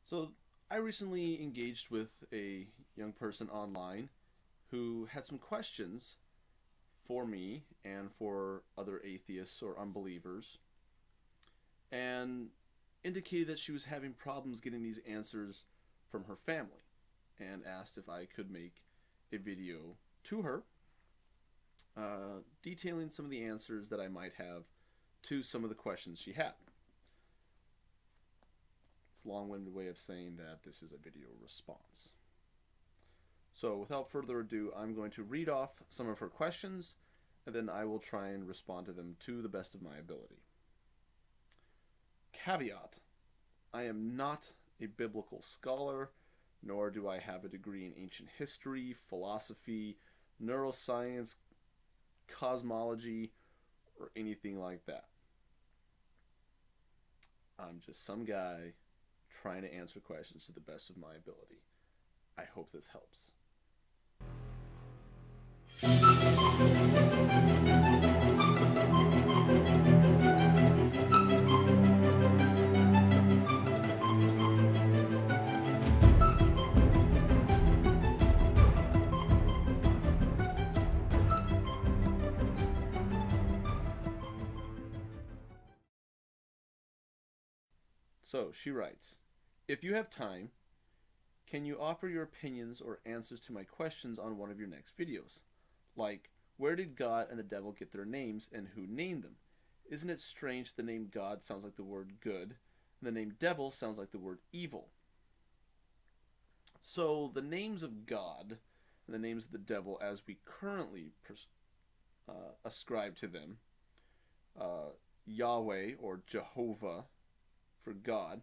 So I recently engaged with a young person online who had some questions for me and for other atheists or unbelievers, and indicated that she was having problems getting these answers from her family, and asked if I could make a video to her detailing some of the answers that I might have to some of the questions she had. It's a long-winded way of saying that this is a video response. So without further ado, I'm going to read off some of her questions, and then I will try and respond to them to the best of my ability. Caveat: I am not a biblical scholar, nor do I have a degree in ancient history, philosophy, neuroscience, cosmology, or anything like that. I'm just some guy trying to answer questions to the best of my ability. I hope this helps. So she writes, if you have time, can you offer your opinions or answers to my questions on one of your next videos? Like, where did God and the devil get their names and who named them? Isn't it strange the name God sounds like the word good and the name devil sounds like the word evil? So the names of God and the names of the devil as we currently ascribe to them, Yahweh or Jehovah for God,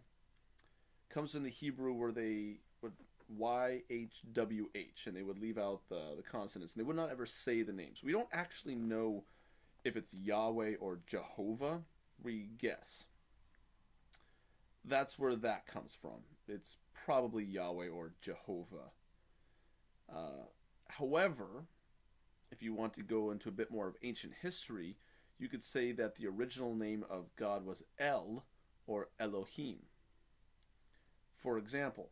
comes from the Hebrew where they would YHWH, and they would leave out the consonants, and they would not ever say the names. We don't actually know if it's Yahweh or Jehovah. We guess. That's where that comes from. It's probably Yahweh or Jehovah. However, if you want to go into a bit more of ancient history, you could say that the original name of God was El or Elohim. For example,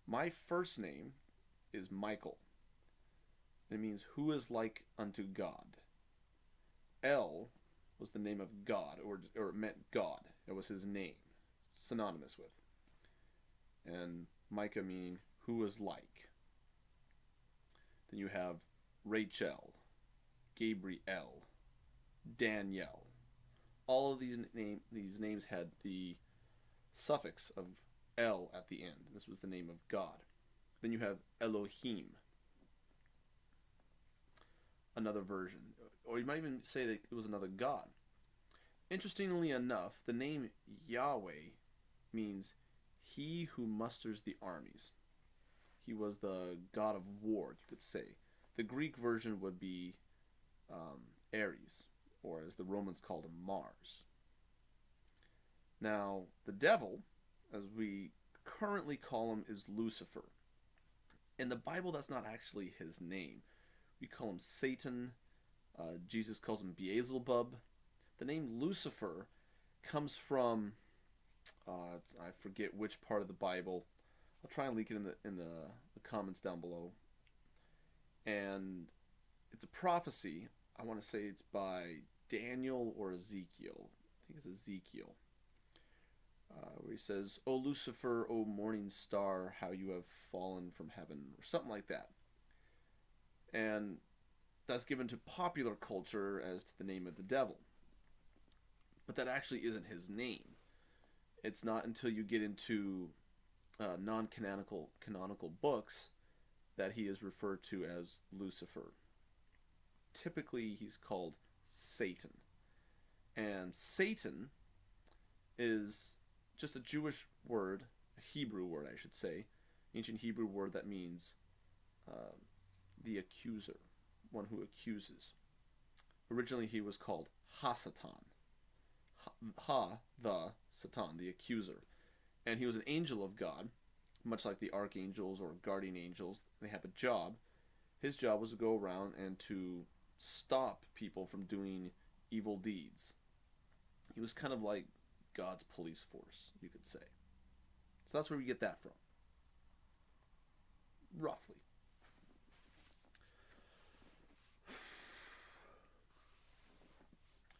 my first name is Michael. It means who is like unto God. El was the name of God, or it meant God. It was his name, synonymous with. And Micah meaning who is like. Then you have Rachel, Gabriel, Danielle. All of these names had the suffix of El at the end. This was the name of God. Then you have Elohim, another version. Or you might even say that it was another God. Interestingly enough, the name Yahweh means he who musters the armies. He was the god of war, you could say. The Greek version would be Ares, or as the Romans called him, Mars. Now, the devil, as we currently call him, is Lucifer. In the Bible, that's not actually his name. We call him Satan. Jesus calls him Beelzebub. The name Lucifer comes from, I forget which part of the Bible. I'll try and link it in the comments down below. And it's a prophecy. I want to say it's by Daniel or Ezekiel. I think it's Ezekiel. Where he says, "O Lucifer, O morning star, how you have fallen from heaven," or something like that. And that's given to popular culture as to the name of the devil. But that actually isn't his name. It's not until you get into canonical books that he is referred to as Lucifer. Typically, he's called Satan. And Satan is just a Jewish word, a Hebrew word, I should say, ancient Hebrew word that means the accuser, one who accuses. Originally, he was called Ha-Satan. The Satan, the accuser. And he was an angel of God, much like the archangels or guardian angels. They have a job. His job was to go around and to stop people from doing evil deeds. He was kind of like God's police force, you could say. So that's where we get that from, roughly.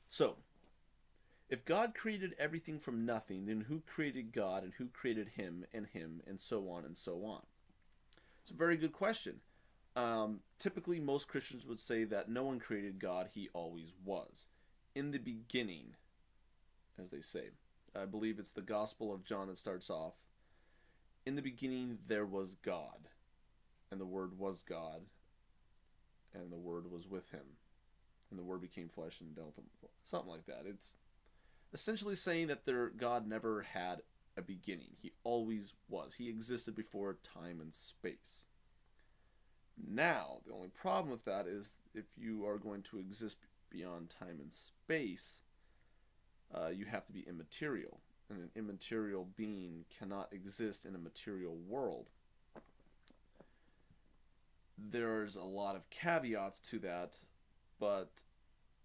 So, if God created everything from nothing, then who created God and who created him, and so on and so on? It's a very good question. Typically, most Christians would say that no one created God, he always was. In the beginning, as they say. I believe it's the Gospel of John that starts off. In the beginning there was God, and the Word was God, and the Word was with him, and the Word became flesh and dealt him. Something like that. It's essentially saying that God never had a beginning. He always was. He existed before time and space. Now, the only problem with that is if you are going to exist beyond time and space, you have to be immaterial. And an immaterial being cannot exist in a material world. There's a lot of caveats to that, but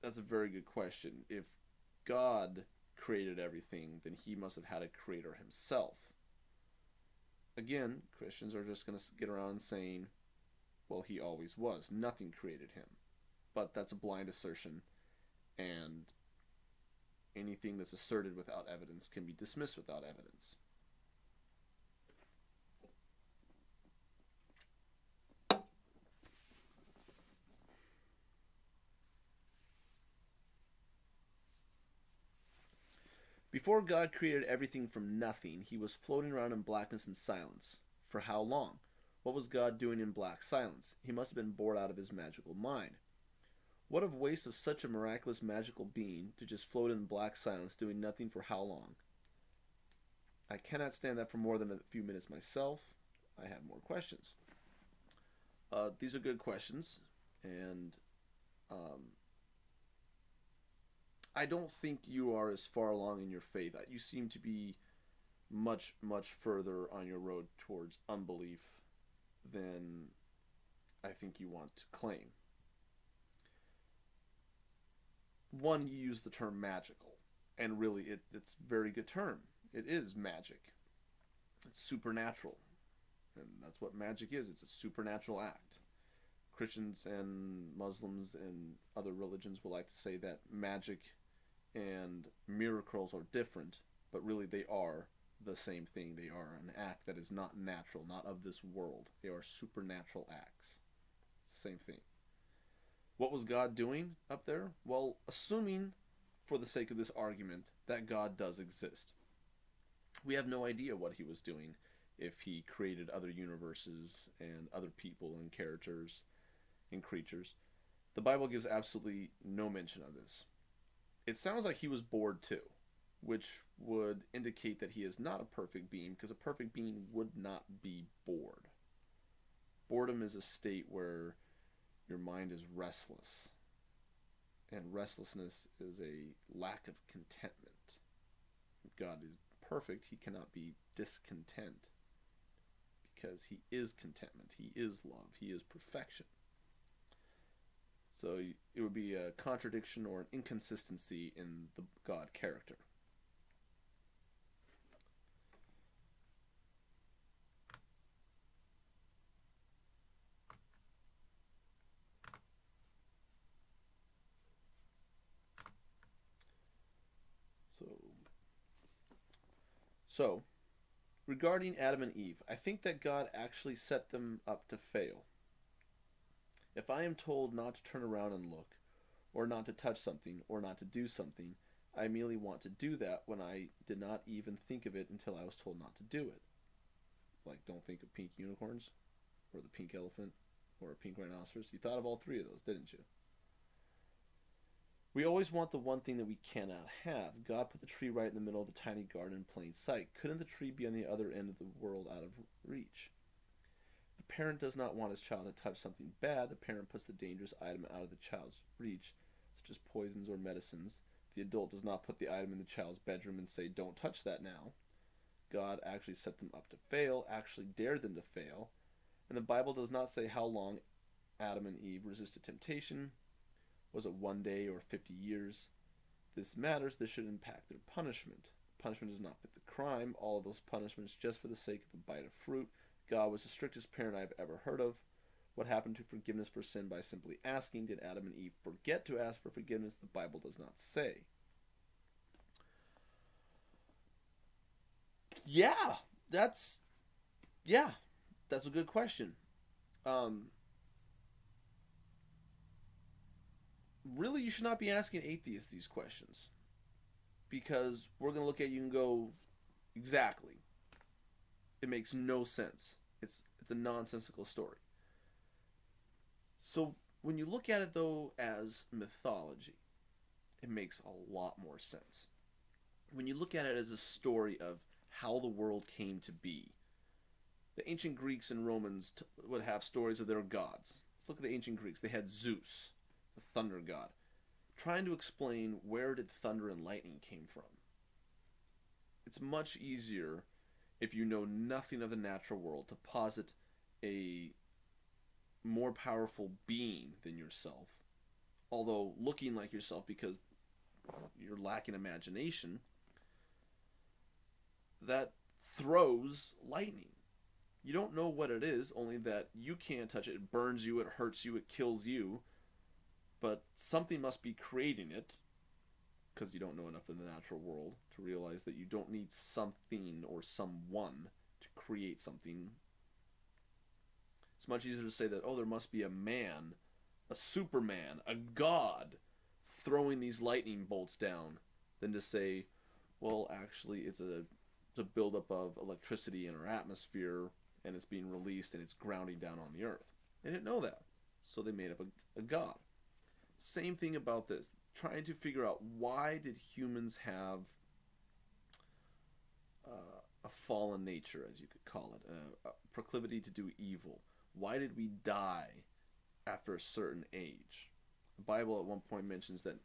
that's a very good question. If God created everything, then he must have had a creator himself. Again, Christians are just going to get around saying, well, he always was. Nothing created him. But that's a blind assertion, and anything that's asserted without evidence can be dismissed without evidence. Before God created everything from nothing, he was floating around in blackness and silence. For how long? What was God doing in black silence? He must have been bored out of his magical mind. What a waste of such a miraculous magical being to just float in black silence, doing nothing for how long? I cannot stand that for more than a few minutes myself. I have more questions. These are good questions, and I don't think you are as far along in your faith. You seem to be much, much further on your road towards unbelief than I think you want to claim. One, you use the term magical, and really it's a very good term. It is magic. It's supernatural, and that's what magic is. It's a supernatural act. Christians and Muslims and other religions will like to say that magic and miracles are different, but really they are the same thing. They are an act that is not natural, not of this world. They are supernatural acts. It's the same thing. What was God doing up there? Well, assuming, for the sake of this argument, that God does exist. We have no idea what he was doing if he created other universes and other people and characters and creatures. The Bible gives absolutely no mention of this. It sounds like he was bored too, which would indicate that he is not a perfect being, because a perfect being would not be bored. Boredom is a state where your mind is restless, and restlessness is a lack of contentment. If God is perfect, he cannot be discontent, because he is contentment, he is love, he is perfection. So it would be a contradiction or an inconsistency in the God character. So, regarding Adam and Eve, I think that God actually set them up to fail. If I am told not to turn around and look, or not to touch something, or not to do something, I immediately want to do that when I did not even think of it until I was told not to do it. Like, don't think of pink unicorns, or the pink elephant, or a pink rhinoceros. You thought of all three of those, didn't you? We always want the one thing that we cannot have. God put the tree right in the middle of the tiny garden in plain sight. Couldn't the tree be on the other end of the world out of reach? If the parent does not want his child to touch something bad, the parent puts the dangerous item out of the child's reach, such as poisons or medicines. The adult does not put the item in the child's bedroom and say, "Don't touch that now." God actually set them up to fail, actually dared them to fail. And the Bible does not say how long Adam and Eve resisted temptation. Was it 1 day or 50 years? This matters. This should impact their punishment. punishment does not fit the crime. All of those punishments just for the sake of a bite of fruit. God was the strictest parent I've ever heard of. What happened to forgiveness for sin by simply asking? Did Adam and Eve forget to ask for forgiveness? The Bible does not say. Yeah, that's a good question. Really, you should not be asking atheists these questions, because we're going to look at you and go, exactly. It makes no sense. It's a nonsensical story. So when you look at it, though, as mythology, it makes a lot more sense. When you look at it as a story of how the world came to be, the ancient Greeks and Romans would have stories of their gods. Let's look at the ancient Greeks. They had Zeus, the thunder god, trying to explain where did thunder and lightning came from. It's much easier, if you know nothing of the natural world, to posit a more powerful being than yourself, although looking like yourself because you're lacking imagination, that throws lightning. You don't know what it is, only that you can't touch it. It burns you, it hurts you, it kills you. But something must be creating it, because you don't know enough of the natural world to realize that you don't need something or someone to create something. It's much easier to say that, oh, there must be a man, a Superman, a god throwing these lightning bolts down, than to say, well, actually, it's a buildup of electricity in our atmosphere, and it's being released, and it's grounding down on the earth. They didn't know that, so they made up a god. Same thing about this, trying to figure out, why did humans have a fallen nature, as you could call it, a proclivity to do evil? Why did we die after a certain age? The Bible at one point mentions that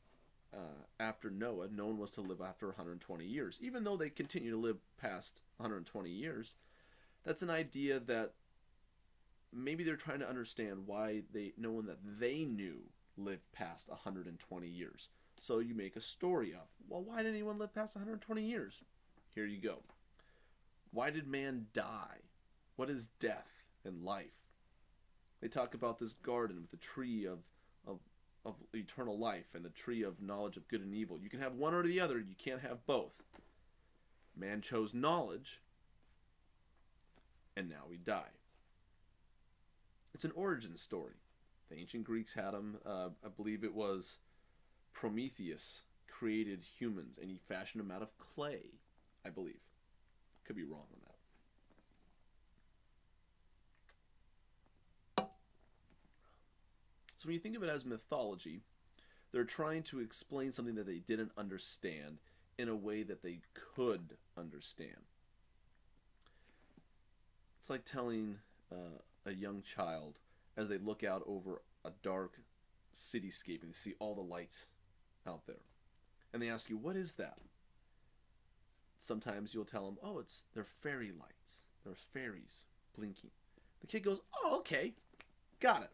after Noah, no one was to live after 120 years. Even though they continue to live past 120 years, that's an idea that maybe they're trying to understand why no one that they knew lived past 120 years. So you make a story up. Well, why did anyone live past 120 years? Here you go. Why did man die? What is death and life? They talk about this garden with the tree of eternal life and the tree of knowledge of good and evil. You can have one or the other. You can't have both. Man chose knowledge, and now we die. It's an origin story. The ancient Greeks had them. I believe it was Prometheus created humans, and he fashioned them out of clay, I believe. Could be wrong on that. So when you think of it as mythology, they're trying to explain something that they didn't understand in a way that they could understand. It's like telling a young child, as they look out over a dark cityscape and they see all the lights out there, and they ask you, what is that? Sometimes you'll tell them, oh, they're fairy lights. There's fairies blinking. The kid goes, oh, okay, got it.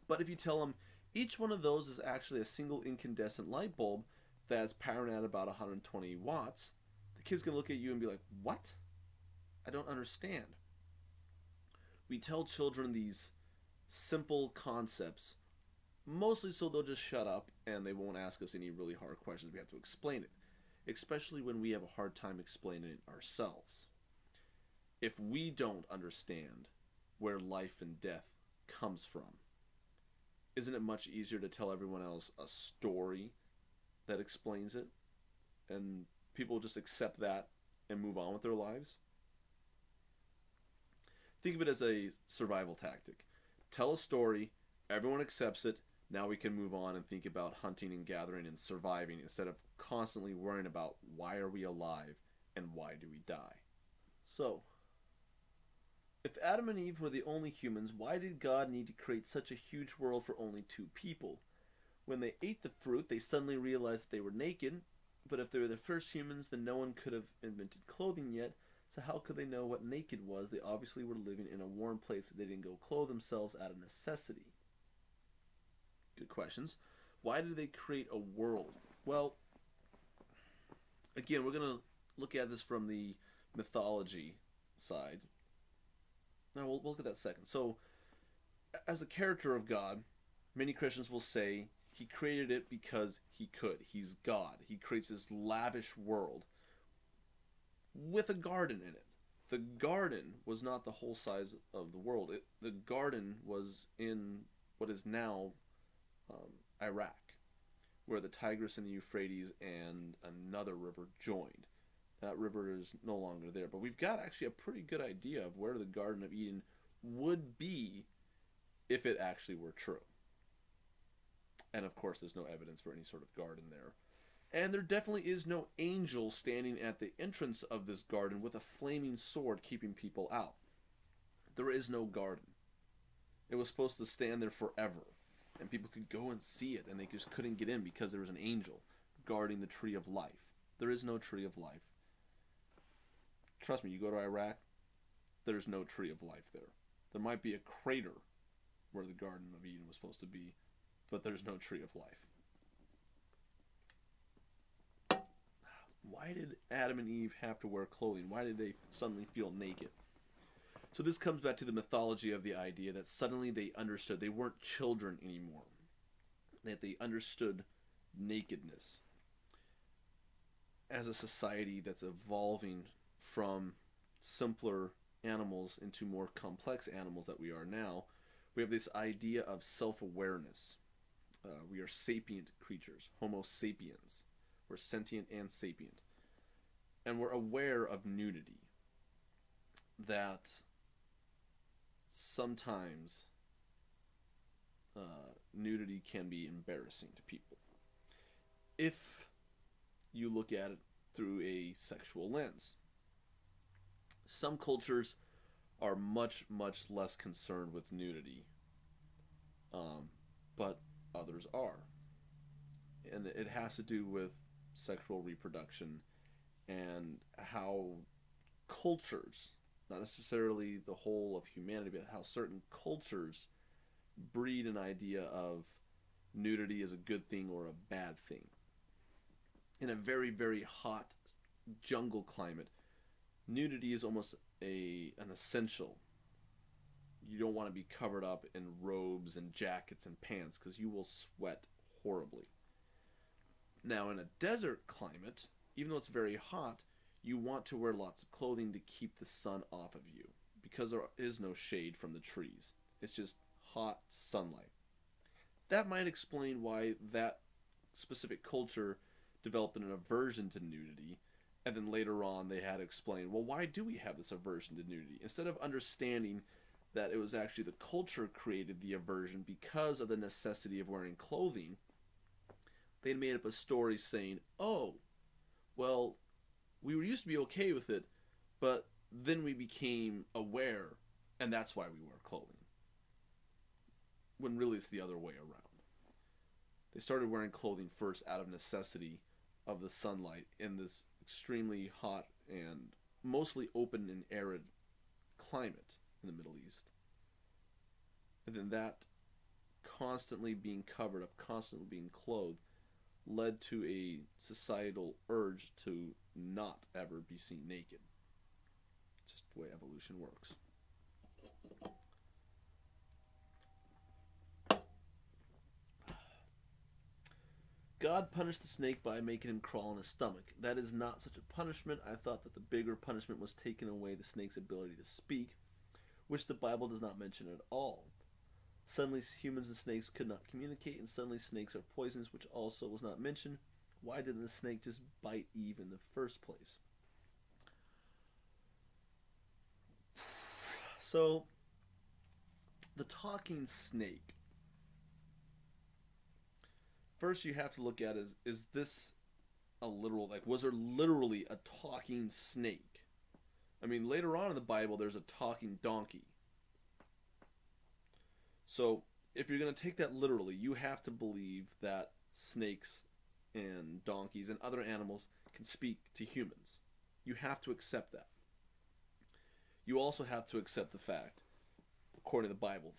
But if you tell them each one of those is actually a single incandescent light bulb that's powering at about 120 watts, the kid's going to look at you and be like, what? I don't understand. We tell children these simple concepts, mostly so they'll just shut up and they won't ask us any really hard questions. We have to explain it, especially when we have a hard time explaining it ourselves. If we don't understand where life and death comes from, isn't it much easier to tell everyone else a story that explains it, and people just accept that and move on with their lives? Think of it as a survival tactic. Tell a story, everyone accepts it, now we can move on and think about hunting and gathering and surviving instead of constantly worrying about why are we alive and why do we die. So, if Adam and Eve were the only humans, why did God need to create such a huge world for only two people? When they ate the fruit, they suddenly realized that they were naked, but if they were the first humans, then no one could have invented clothing yet, so how could they know what naked was? They obviously were living in a warm place, but they didn't go clothe themselves out of necessity. Good questions. Why did they create a world? Well, again, we're going to look at this from the mythology side. Now, we'll look at that second. So, as a character of God, many Christians will say he created it because he could. He's God. He creates this lavish world with a garden in it. The garden was not the whole size of the world. The garden was in what is now Iraq, where the Tigris and the Euphrates and another river joined. That river is no longer there. But we've got actually a pretty good idea of where the Garden of Eden would be if it actually were true. And of course, there's no evidence for any sort of garden there. And there definitely is no angel standing at the entrance of this garden with a flaming sword keeping people out. There is no garden. It was supposed to stand there forever. And people could go and see it, and they just couldn't get in because there was an angel guarding the tree of life. There is no tree of life. Trust me, you go to Iraq, there's no tree of life there. There might be a crater where the Garden of Eden was supposed to be, but there's no tree of life. Why did Adam and Eve have to wear clothing? Why did they suddenly feel naked? So this comes back to the mythology of the idea that suddenly they understood they weren't children anymore. That they understood nakedness. As a society that's evolving from simpler animals into more complex animals that we are now, we have this idea of self-awareness. We are sapient creatures, Homo sapiens. We're sentient and sapient. And we're aware of nudity. That sometimes nudity can be embarrassing to people if you look at it through a sexual lens. Some cultures are much, much less concerned with nudity, but others are. And it has to do with sexual reproduction and how cultures, not necessarily the whole of humanity, but how certain cultures breed an idea of nudity as a good thing or a bad thing. In a very, very hot jungle climate, nudity is almost an essential. You don't want to be covered up in robes and jackets and pants because you will sweat horribly. Now, in a desert climate, even though it's very hot, you want to wear lots of clothing to keep the sun off of you because there is no shade from the trees. It's just hot sunlight. That might explain why that specific culture developed an aversion to nudity, and then later on they had to explain, well, why do we have this aversion to nudity? Instead of understanding that it was actually the culture created the aversion because of the necessity of wearing clothing, they made up a story saying, oh, well, we used to be okay with it, but then we became aware, and that's why we wear clothing. When really it's the other way around. They started wearing clothing first out of necessity of the sunlight in this extremely hot and mostly open and arid climate in the Middle East. And then that constantly being covered up, constantly being clothed, led to a societal urge to not ever be seen naked. It's just the way evolution works. God punished the snake by making him crawl on his stomach. That is not such a punishment. I thought that the bigger punishment was taking away the snake's ability to speak, which the Bible does not mention at all. Suddenly humans and snakes could not communicate, and suddenly snakes are poisonous, which also was not mentioned. Why didn't the snake just bite Eve in the first place? So, the talking snake. First you have to look at is this a literal, like, was there literally a talking snake? I mean, later on in the Bible there's a talking donkey. So, if you're going to take that literally, you have to believe that snakes and donkeys and other animals can speak to humans. You have to accept that. You also have to accept the fact, according to the Bible,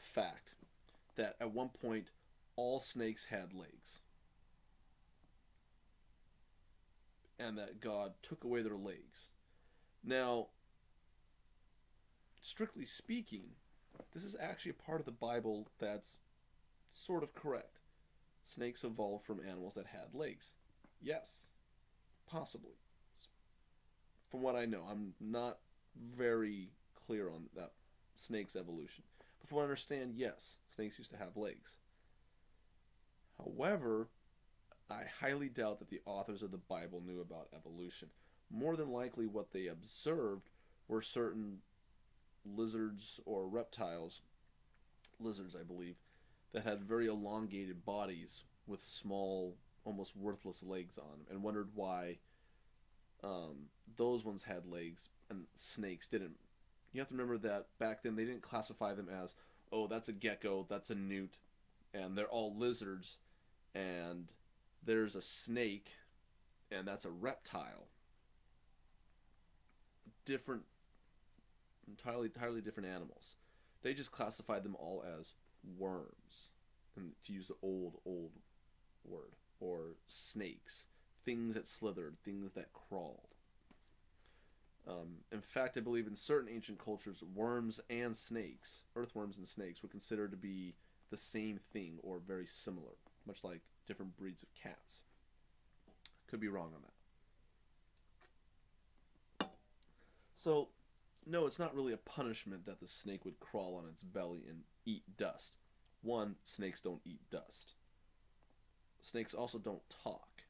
that at one point all snakes had legs. and that God took away their legs. Now, strictly speaking, this is actually a part of the Bible that's sort of correct. Snakes evolved from animals that had legs. Yes, possibly. From what I know, I'm not very clear on that snake's evolution. But from what I understand, yes, snakes used to have legs. However, I highly doubt that the authors of the Bible knew about evolution. More than likely, what they observed were certain lizards or reptiles, lizards I believe, that had very elongated bodies with small, almost worthless legs on them, and wondered why those ones had legs and snakes didn't. You have to remember that back then they didn't classify them as, oh, that's a gecko, that's a newt, and they're all lizards, and there's a snake, and that's a reptile. Different, entirely different animals. They just classified them all as worms, and to use the old word, or snakes, things that slithered, things that crawled. In fact, I believe in certain ancient cultures, worms and snakes, earthworms and snakes, were considered to be the same thing or very similar, much like different breeds of cats. Could be wrong on that. So, no, it's not really a punishment that the snake would crawl on its belly and eat dust. One, snakes don't eat dust. Snakes also don't talk,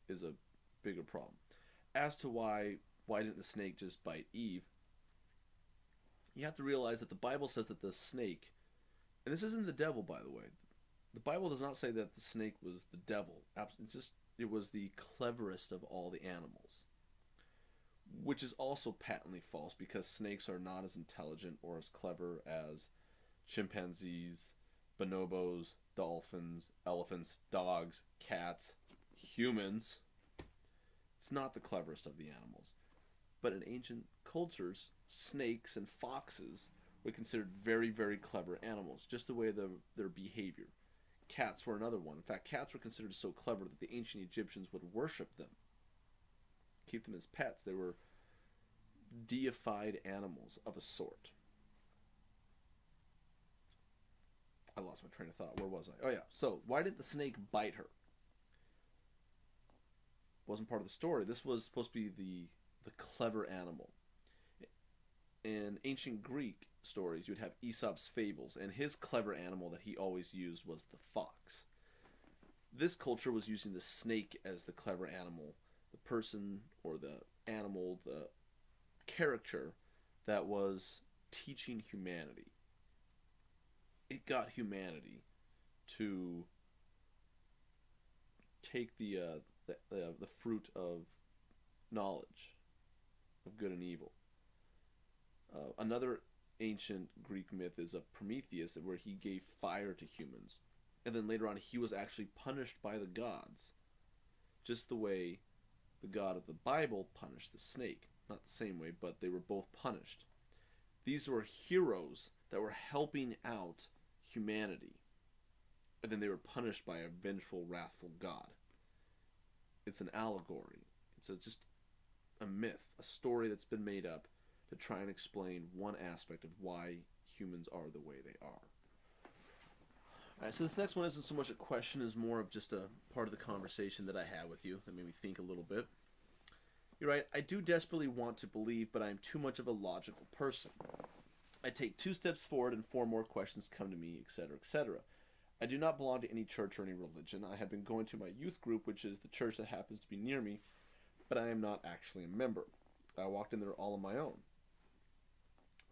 is a bigger problem. As to why didn't the snake just bite Eve? You have to realize that the Bible says that the snake, and this isn't the devil, by the way. The Bible does not say that the snake was the devil. It was the cleverest of all the animals, which is also patently false because snakes are not as intelligent or as clever as chimpanzees, bonobos, dolphins, elephants, dogs, cats, humans. It's not the cleverest of the animals. But in ancient cultures, snakes and foxes were considered very, very clever animals, just the way their behavior. Cats were another one. In fact, cats were considered so clever that the ancient Egyptians would worship them, keep them as pets. They were deified animals of a sort. I lost my train of thought. Where was I? Oh yeah. So why did the snake bite her? Wasn't part of the story. This was supposed to be the clever animal. In ancient Greek stories, you'd have Aesop's fables, and his clever animal that he always used was the fox. This culture was using the snake as the clever animal, the person or the animal, the character that was teaching humanity. It got humanity to take the fruit of knowledge of good and evil. Another ancient Greek myth is of Prometheus, where he gave fire to humans, and then later on he was actually punished by the gods, just the way the God of the Bible punished the snake. Not the same way, but they were both punished. These were heroes that were helping out humanity, and then they were punished by a vengeful, wrathful God. It's an allegory. It's just a myth, a story that's been made up to try and explain one aspect of why humans are the way they are. Alright, so this next one isn't so much a question as more of just a part of the conversation that I had with you that made me think a little bit. You're right, I do desperately want to believe, but I am too much of a logical person. I take 2 steps forward and 4 more questions come to me, etc., etc. I do not belong to any church or any religion. I have been going to my youth group, which is the church that happens to be near me, but I am not actually a member. I walked in there all on my own.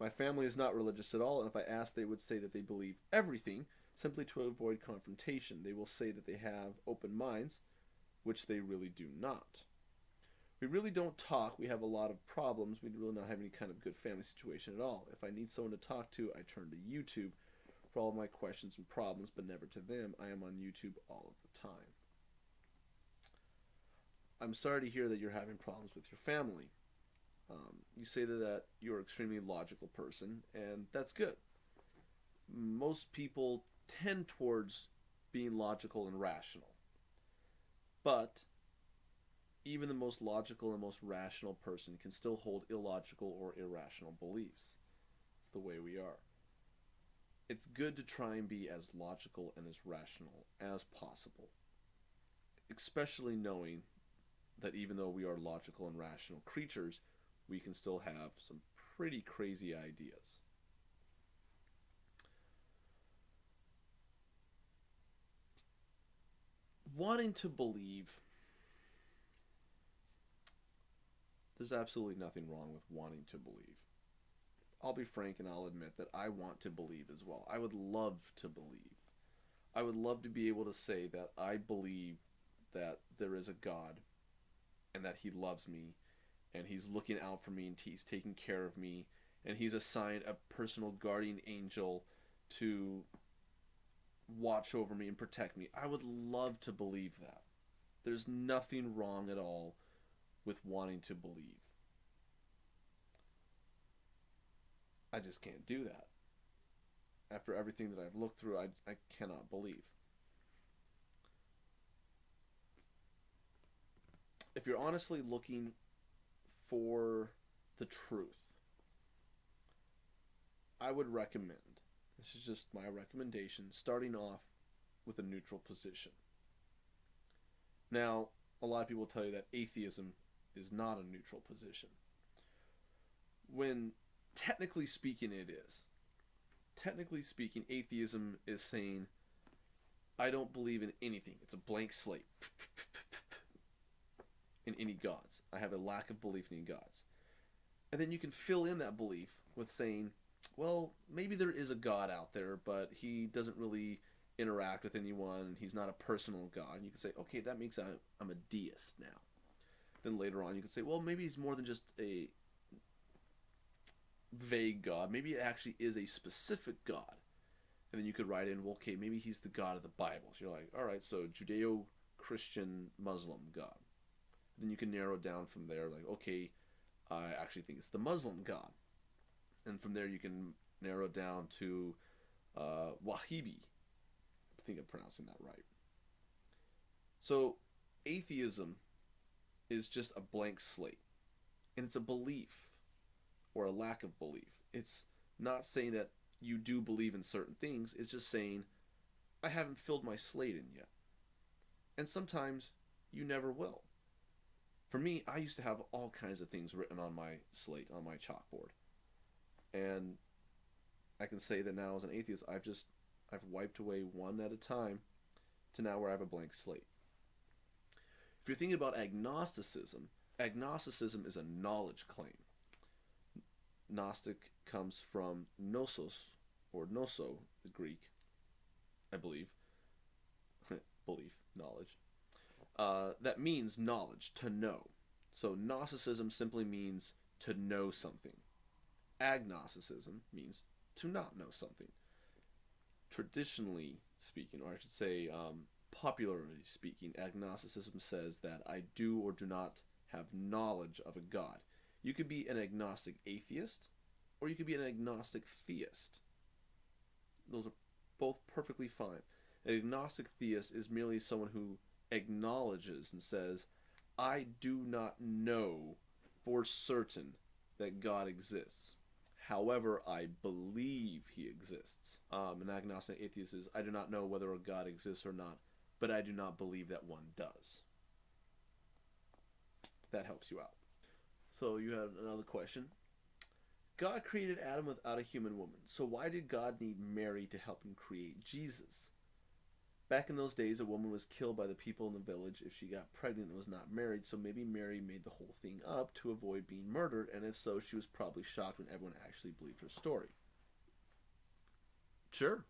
My family is not religious at all, and if I ask, they would say that they believe everything, simply to avoid confrontation. They will say that they have open minds, which they really do not. We really don't talk. We have a lot of problems. We really don't have any kind of good family situation at all. If I need someone to talk to, I turn to YouTube for all of my questions and problems, but never to them. I am on YouTube all of the time. I'm sorry to hear that you're having problems with your family. You say that you're an extremely logical person, and that's good. Most people tend towards being logical and rational. But even the most logical and most rational person can still hold illogical or irrational beliefs. It's the way we are. It's good to try and be as logical and as rational as possible, especially knowing that even though we are logical and rational creatures, we can still have some pretty crazy ideas. Wanting to believe, there's absolutely nothing wrong with wanting to believe. I'll be frank and I'll admit that I want to believe as well. I would love to believe. I would love to be able to say that I believe that there is a God and that he loves me and he's looking out for me and he's taking care of me and he's assigned a personal guardian angel to watch over me and protect me. I would love to believe that. There's nothing wrong at all with wanting to believe. I just can't do that. After everything that I've looked through, I cannot believe. If you're honestly looking for the truth, I would recommend, this is just my recommendation, starting off with a neutral position. Now, a lot of people tell you that atheism is not a neutral position, when technically speaking it is. Technically speaking, atheism is saying, I don't believe in anything. It's a blank slate. In any gods. I have a lack of belief in any gods. And then you can fill in that belief with saying, well, maybe there is a God out there, but he doesn't really interact with anyone. He's not a personal God. And you can say, okay, that makes I'm a deist now. Then later on you can say, well, maybe he's more than just a vague God. Maybe it actually is a specific God. And then you could write in, well, okay, maybe he's the God of the Bible. So you're like, all right, so Judeo-Christian Muslim God. Then you can narrow down from there, like, okay, I actually think it's the Muslim God. And from there you can narrow down to Wahibi. I think I'm pronouncing that right. So atheism is just a blank slate. And it's a belief or a lack of belief. It's not saying that you do believe in certain things. It's just saying, I haven't filled my slate in yet. And sometimes you never will. For me, I used to have all kinds of things written on my slate, on my chalkboard. And I can say that now as an atheist, I've wiped away one at a time to now where I have a blank slate. If you're thinking about agnosticism, agnosticism is a knowledge claim. Gnostic comes from gnosos, or gnoso, the Greek, I believe. Belief, knowledge. That means knowledge, to know. So Gnosticism simply means to know something. Agnosticism means to not know something. Traditionally speaking, or I should say popularly speaking, agnosticism says that I do or do not have knowledge of a God. You could be an agnostic atheist, or you could be an agnostic theist. Those are both perfectly fine. An agnostic theist is merely someone who acknowledges and says, I do not know for certain that God exists. However, I believe he exists. An agnostic atheist is, I do not know whether a God exists or not, but I do not believe that one does. That helps you out. So you have another question. God created Adam without a human woman, so why did God need Mary to help him create Jesus? Back in those days, a woman was killed by the people in the village if she got pregnant and was not married, so maybe Mary made the whole thing up to avoid being murdered, and if so, she was probably shocked when everyone actually believed her story. Sure.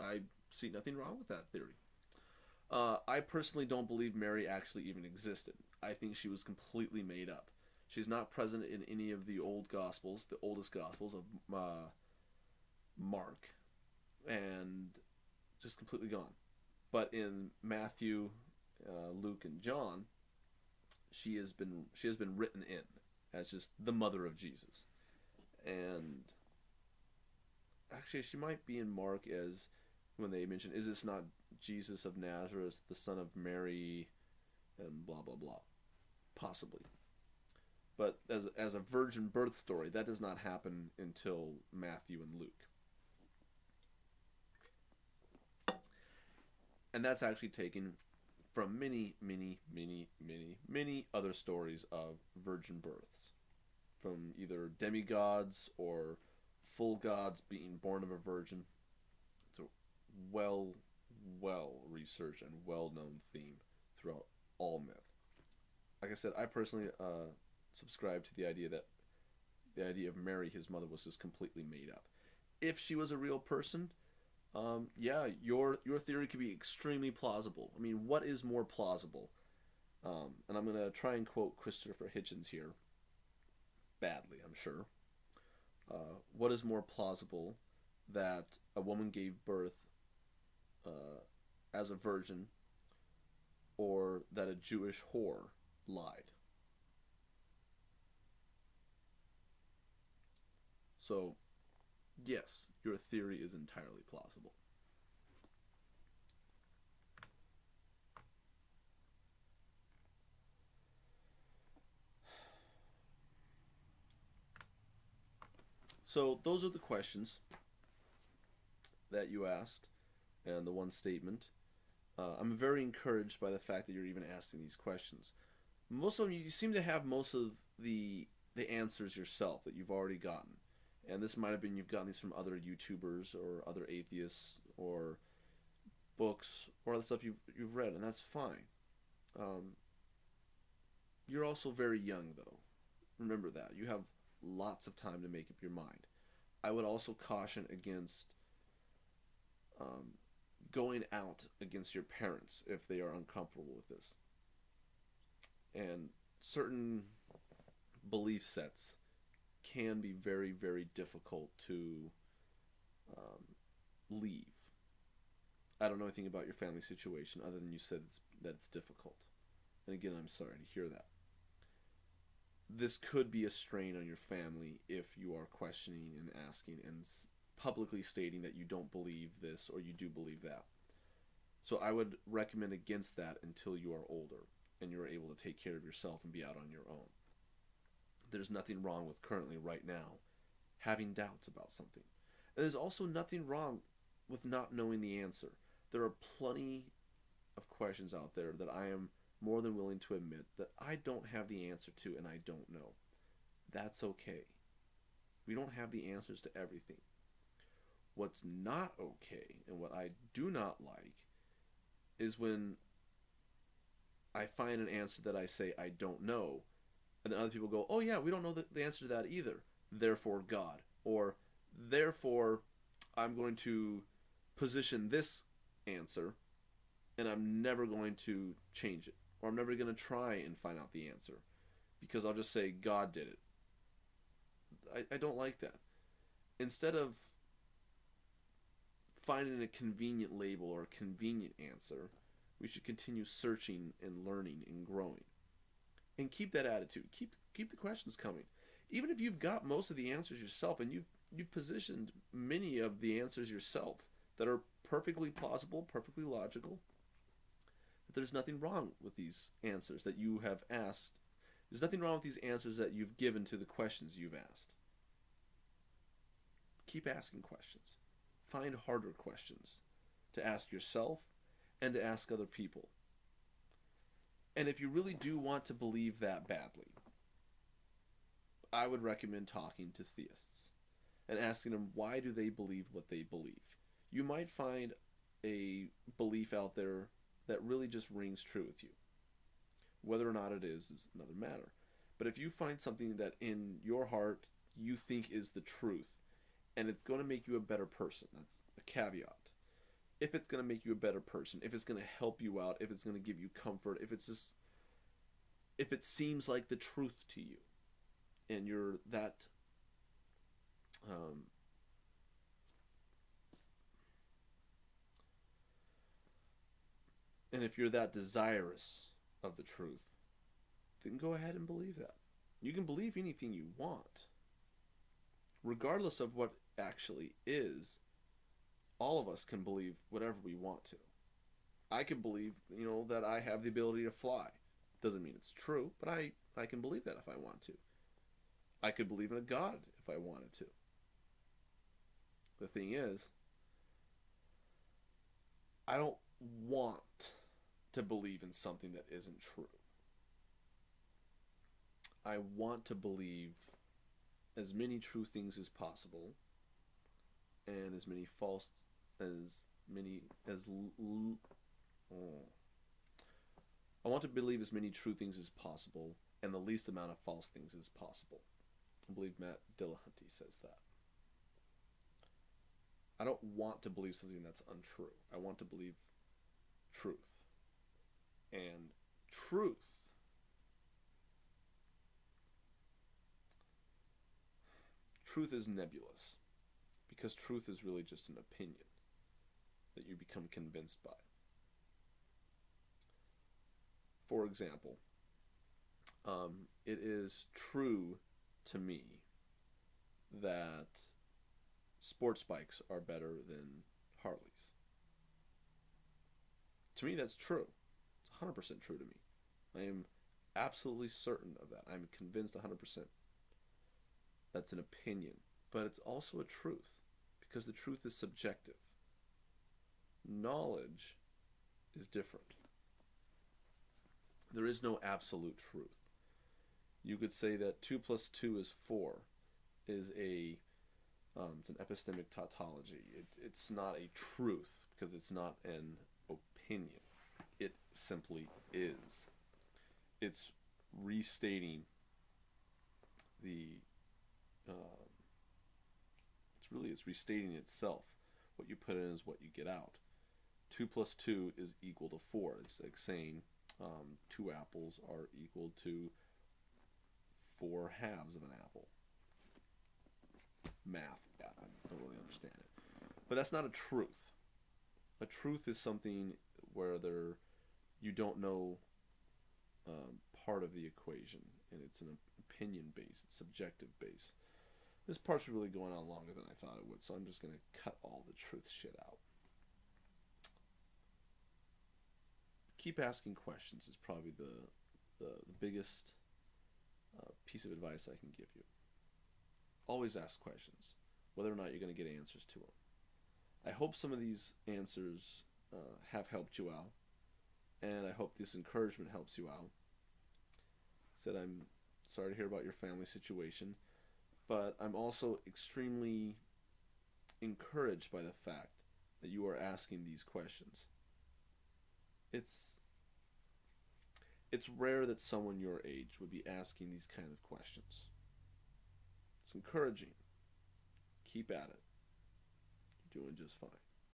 I see nothing wrong with that theory. I personally don't believe Mary actually even existed. I think she was completely made up. She's not present in any of the old Gospels, the oldest Gospels of Mark, and just completely gone. But in Matthew, Luke, and John, she has been written in as just the mother of Jesus. And actually, she might be in Mark as when they mention, is this not Jesus of Nazareth, the son of Mary, and blah blah blah. Possibly. But as a virgin birth story, that does not happen until Matthew and Luke. And that's actually taken from many, many, many, many, many other stories of virgin births. From either demigods or full gods being born of a virgin. It's a well researched and well-known theme throughout all myth. Like I said, I personally subscribe to the idea of Mary, his mother, was just completely made up. If she was a real person, yeah, your theory could be extremely plausible. I mean, what is more plausible? And I'm going to try and quote Christopher Hitchens here. Badly, I'm sure. What is more plausible, that a woman gave birth as a virgin, or that a Jewish whore lied? So, yes, your theory is entirely plausible. So those are the questions that you asked, and the one statement. I'm very encouraged by the fact that you're even asking these questions. Most of them, you seem to have most of the answers yourself that you've already gotten. And this might have been you've gotten these from other YouTubers or other atheists or books or other stuff you've read, and that's fine. You're also very young, though. Remember that. You have lots of time to make up your mind. I would also caution against going out against your parents if they are uncomfortable with this. And certain belief sets can be very, very difficult to leave. I don't know anything about your family situation other than you said that it's difficult. And again, I'm sorry to hear that. This could be a strain on your family if you are questioning and asking and publicly stating that you don't believe this or you do believe that. So I would recommend against that until you are older and you're able to take care of yourself and be out on your own. There's nothing wrong with currently, right now, having doubts about something. And there's also nothing wrong with not knowing the answer. There are plenty of questions out there that I am more than willing to admit that I don't have the answer to and I don't know. That's okay. We don't have the answers to everything. What's not okay, and what I do not like, is when I find an answer that I say I don't know, and then other people go, oh yeah, we don't know the answer to that either. Therefore God. Or therefore I'm going to position this answer and I'm never going to change it. Or I'm never going to try and find out the answer. Because I'll just say God did it. I don't like that. Instead of finding a convenient label or a convenient answer, we should continue searching and learning and growing. And keep that attitude. Keep the questions coming. Even if you've got most of the answers yourself and you've positioned many of the answers yourself that are perfectly plausible, perfectly logical, there's nothing wrong with these answers that you have asked. There's nothing wrong with these answers that you've given to the questions you've asked. Keep asking questions. Find harder questions to ask yourself and to ask other people. And if you really do want to believe that badly, I would recommend talking to theists and asking them why do they believe what they believe. You might find a belief out there that really just rings true with you. Whether or not it is another matter. But if you find something that in your heart you think is the truth, and it's going to make you a better person, that's a caveat. If it's going to make you a better person, if it's going to help you out, if it's going to give you comfort, if it seems like the truth to you, and you're that and if you're that desirous of the truth, then go ahead and believe that. You can believe anything you want, regardless of what actually is. All of us can believe whatever we want to. I can believe, that I have the ability to fly. Doesn't mean it's true, but I can believe that if I want to. I could believe in a God if I wanted to. The thing is, I don't want to believe in something that isn't true. I want to believe as many true things as possible, and as many false as many as I want to believe as many true things as possible and the least amount of false things as possible. I believe Matt Dillahunty says that. I don't want to believe something that's untrue. I want to believe truth. And truth is nebulous, because truth is really just an opinion that you become convinced by. For example, it is true to me that sports bikes are better than Harleys. To me, that's true. It's 100% true to me. I am absolutely certain of that. I'm convinced 100%. That's an opinion. But it's also a truth, because the truth is subjective. Knowledge is different. There is no absolute truth. You could say that 2 plus 2 is 4 is it's an epistemic tautology. It's not a truth, because it's not an opinion. It simply is. It's restating the it's restating itself. What you put in is what you get out. 2 plus 2 is equal to 4. It's like saying 2 apples are equal to 4 halves of an apple. Math, yeah, I don't really understand it. But that's not a truth. A truth is something where you don't know part of the equation, and it's an opinion based, it's subjective based. This part's really going on longer than I thought it would, so I'm just going to cut all the truth shit out. Keep asking questions is probably the biggest piece of advice I can give you. Always ask questions, whether or not you're going to get answers to them. I hope some of these answers have helped you out, and I hope this encouragement helps you out. Said I'm sorry to hear about your family situation, but I'm also extremely encouraged by the fact that you are asking these questions. It's rare that someone your age would be asking these kind of questions. It's encouraging. Keep at it. You're doing just fine.